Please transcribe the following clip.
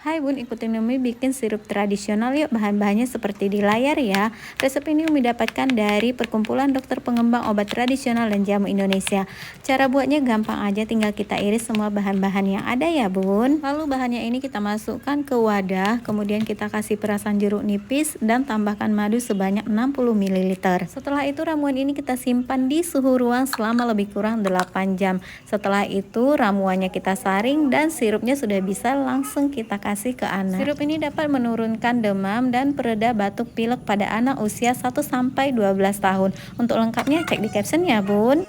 Hai Bun, ikutin Umi bikin sirup tradisional yuk. Bahan-bahannya seperti di layar ya. Resep ini Umi dapatkan dari Perkumpulan Dokter Pengembang Obat Tradisional dan Jamu Indonesia. Cara buatnya gampang aja, tinggal kita iris semua bahan-bahan yang ada ya Bun. Lalu bahannya ini kita masukkan ke wadah, kemudian kita kasih perasan jeruk nipis dan tambahkan madu sebanyak 60 ml. Setelah itu ramuan ini kita simpan di suhu ruang selama lebih kurang 8 jam. Setelah itu ramuannya kita saring dan sirupnya sudah bisa langsung kita kasih ke anak. Sirup ini dapat menurunkan demam dan pereda batuk pilek pada anak usia 1-12 tahun. Untuk lengkapnya cek di caption ya Bun.